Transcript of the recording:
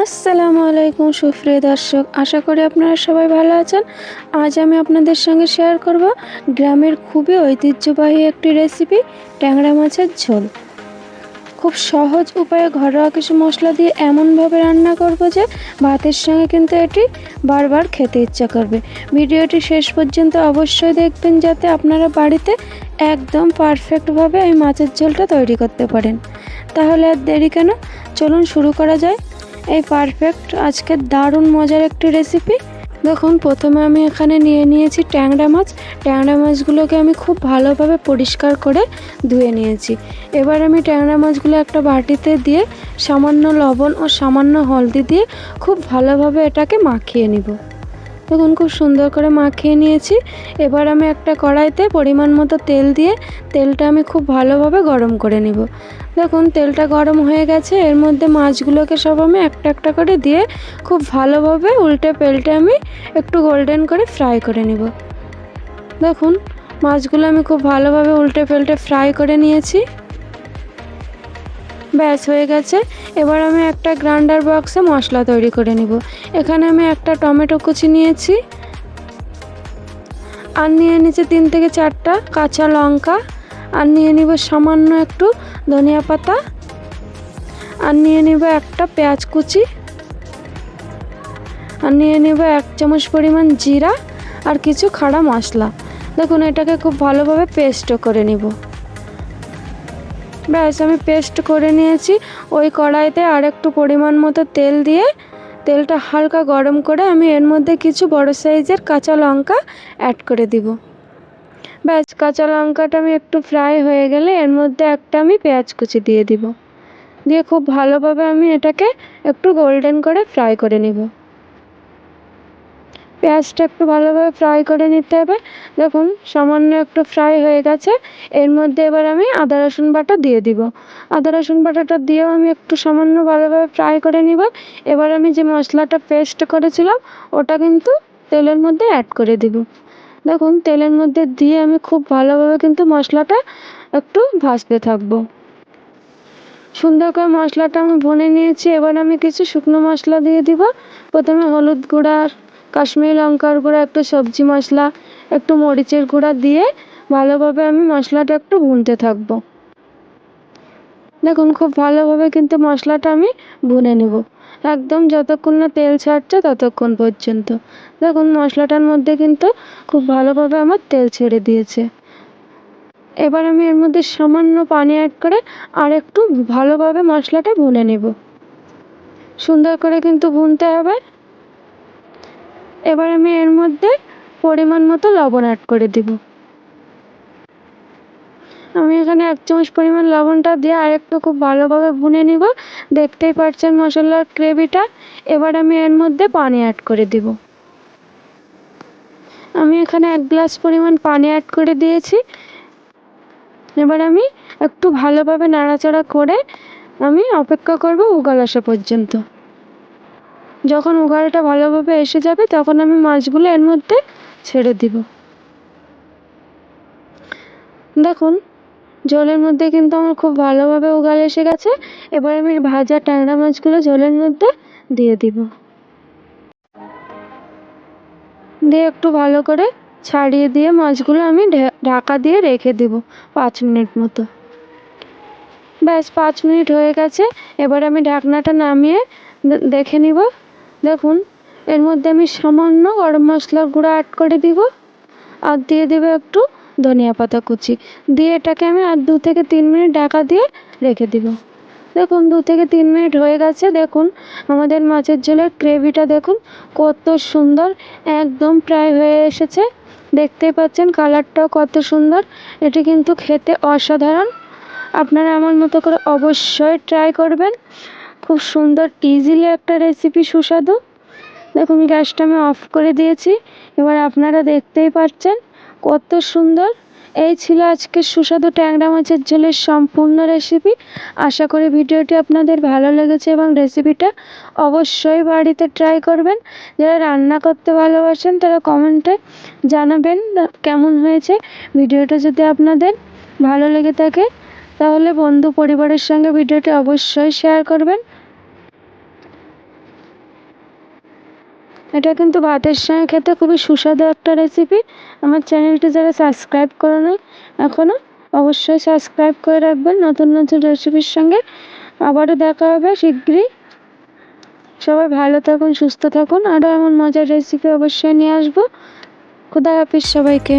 আসসালামু আলাইকুম সুপ্রিয় দর্শক, আশা করি আপনারা সবাই ভালো আছেন। আজ আমি আপনাদের সঙ্গে শেয়ার করব গ্রামের খুবই ঐতিহ্যবাহী একটি রেসিপি, ট্যাংরা মাছের ঝোল। খুব সহজ উপায়ে ঘরোয়া কিছু মশলা দিয়ে এমনভাবে রান্না করব যে ভাতের সঙ্গে কিন্তু এটি বারবার খেতে ইচ্ছা করবে। ভিডিওটি শেষ পর্যন্ত অবশ্যই দেখবেন যাতে আপনারা বাড়িতে একদম পারফেক্টভাবে এই মাছের ঝোলটা তৈরি করতে পারেন। তাহলে আর দেরি কেন, চলুন শুরু করা যায় এই পারফেক্ট আজকের দারুণ মজার একটি রেসিপি। দেখুন, প্রথমে আমি এখানে নিয়ে নিয়েছি ট্যাংরা মাছ। ট্যাংরা মাছগুলোকে আমি খুব ভালোভাবে পরিষ্কার করে ধুয়ে নিয়েছি। এবার আমি ট্যাংরা মাছগুলো একটা বাটিতে দিয়ে সামান্য লবণ ও সামান্য হলদি দিয়ে খুব ভালোভাবে এটাকে মাখিয়ে নিব। দেখুন, খুব সুন্দর করে মাখিয়ে নিয়েছি। এবার আমি একটা কড়াইতে পরিমাণ মতো তেল দিয়ে তেলটা আমি খুব ভালোভাবে গরম করে নিব। দেখুন, তেলটা গরম হয়ে গেছে। এর মধ্যে মাছগুলোকে সব আমি একটা একটা করে দিয়ে খুব ভালোভাবে উল্টে পাল্টে আমি একটু গোল্ডেন করে ফ্রাই করে নিব। দেখুন, মাছগুলো আমি খুব ভালোভাবে উল্টে পাল্টে ফ্রাই করে নিয়েছি। ব্যাস হয়ে গেছে। এবার আমি একটা গ্রাইন্ডার বক্সে মশলা তৈরি করে নিব। এখানে আমি একটা টমেটো কুচি নিয়েছি, আর নিয়ে নিয়েছি 3 থেকে 4টা কাঁচা লঙ্কা, আর নিয়ে নিব সামান্য একটু ধনিয়া পাতা, আর নিয়ে নিব একটা পেঁয়াজ কুচি, আর নিয়ে নিব 1 চামচ পরিমাণ জিরা আর কিছু খাড়া মশলা। দেখুন, এটাকে খুব ভালোভাবে পেস্টও করে নিব। ব্যাস, আমি পেস্ট করে নিয়েছি। ওই কড়াইতে আর একটু পরিমাণ মতো তেল দিয়ে তেলটা হালকা গরম করে আমি এর মধ্যে কিছু বড় সাইজের কাঁচা লঙ্কা অ্যাড করে দিব। ব্যাস, কাঁচা লঙ্কাটা আমি একটু ফ্রাই হয়ে গেলে এর মধ্যে একটা আমি পেঁয়াজ কুচি দিয়ে দিব। দিয়ে খুব ভালোভাবে আমি এটাকে একটু গোল্ডেন করে ফ্রাই করে নিব। পেঁয়াজটা একটু ভালোভাবে ফ্রাই করে নিতে হবে। দেখুন, সামান্য একটু ফ্রাই হয়ে গেছে। এর মধ্যে এবার আমি আদা রসুন বাটা দিয়ে দিব। আদা রসুন বাটাটা দিয়েও আমি একটু সামান্য ভালোভাবে ফ্রাই করে নিব। এবার আমি যে মশলাটা পেস্ট করেছিলাম ওটা কিন্তু তেলের মধ্যে অ্যাড করে দিব। দেখুন, তেলের মধ্যে দিয়ে আমি খুব ভালোভাবে কিন্তু মশলাটা একটু ভাজতে থাকবো। সুন্দর করে মশলাটা আমি ভুনে নিয়েছি। এবার আমি কিছু শুকনো মশলা দিয়ে দিব। প্রথমে হলুদ গুঁড়া, কাশ্মীরি লঙ্কার গুঁড়া, একটু সবজি মশলা, একটু মরিচের গুঁড়া দিয়ে ভালোভাবে আমি মশলাটা একটু ভুনতে থাকবো। দেখুন, খুব ভালোভাবে কিন্তু মশলাটা আমি ভুনে নেব, একদম যতক্ষণ না তেল ছাড়ছে ততক্ষণ পর্যন্ত। দেখুন, মশলাটার মধ্যে কিন্তু খুব ভালোভাবে আমার তেল ছেড়ে দিয়েছে। এবার আমি এর মধ্যে সামান্য পানি অ্যাড করে আর একটু ভালোভাবে মশলাটা ভুনে নেব। সুন্দর করে কিন্তু ভুনতে হবে। এবার আমি এর মধ্যে পরিমাণ মতো লবণ অ্যাড করে দিব। আমি এখানে 1 চামচ পরিমাণ লবণটা দিয়ে আর একটু খুব ভালোভাবে ভুনে নিব। দেখতেই পাচ্ছেন মশলার গ্রেভিটা। এবার আমি এর মধ্যে পানি অ্যাড করে দিব। আমি এখানে 1 গ্লাস পরিমাণ পানি অ্যাড করে দিয়েছি। এবার আমি একটু ভালোভাবে নাড়াচাড়া করে আমি অপেক্ষা করব উগাল আসা পর্যন্ত। যখন উগালটা ভালোভাবে এসে যাবে তখন আমি মাছগুলো এর মধ্যে ছেড়ে দিব। দেখুন, ঝোলের মধ্যে কিন্তু আমার খুব ভালোভাবে উগাল এসে গেছে। এবার আমি ভাজা ট্যাংরা মাছগুলো ঝোলের মধ্যে দিয়ে দিব। দিয়ে একটু ভালো করে ছাড়িয়ে দিয়ে মাছগুলো আমি ঢাকা দিয়ে রেখে দিব 5 মিনিট মতো। ব্যাস, 5 মিনিট হয়ে গেছে। এবার আমি ঢাকনাটা নামিয়ে দেখে নিব। দেখুন, এর মধ্যে আমি সামান্য গরম মশলার গুঁড়ো অ্যাড করে দিব, আর দিয়ে দেবো একটু ধনিয়া পাতা কুচি। দিয়ে এটাকে আমি আর 2 থেকে 3 মিনিট ঢাকা দিয়ে রেখে দিব। দেখুন, 2 থেকে 3 মিনিট হয়ে গেছে। দেখুন, আমাদের মাছের ঝোলের গ্রেভিটা দেখুন কত সুন্দর, একদম প্রায় হয়ে এসেছে। দেখতেই পাচ্ছেন কালারটাও কত সুন্দর। এটি কিন্তু খেতে অসাধারণ। আপনারা আমার মতো করে অবশ্যই ট্রাই করবেন। খুব সুন্দর ইজিলি একটা রেসিপি, সুস্বাদু। দেখুন, গ্যাসটা আমি অফ করে দিয়েছি। এবার আপনারা দেখতেই পাচ্ছেন কত সুন্দর। এই ছিল আজকের সুস্বাদু ট্যাংরা মাছের ঝোলের সম্পূর্ণ রেসিপি। আশা করি ভিডিওটি আপনাদের ভালো লেগেছে এবং রেসিপিটা অবশ্যই বাড়িতে ট্রাই করবেন। যারা রান্না করতে ভালোবাসেন তারা কমেন্টে জানাবেন কেমন হয়েছে। ভিডিওটা যদি আপনাদের ভালো লেগে থাকে তাহলে বন্ধু পরিবারের সঙ্গে ভিডিওটি অবশ্যই শেয়ার করবেন। এটা কিন্তু ভাতের সঙ্গে খেতে খুবই সুস্বাদু একটা রেসিপি। আমার চ্যানেলটি যারা সাবস্ক্রাইব করে নাই এখনও, অবশ্যই সাবস্ক্রাইব করে রাখবেন নতুন নতুন রেসিপির সঙ্গে। আবারও দেখা হবে শীঘ্রই। সবাই ভালো থাকুন, সুস্থ থাকুন। আরও এমন মজার রেসিপি অবশ্যই নিয়ে আসবো। খুদা হাফিজ সবাইকে।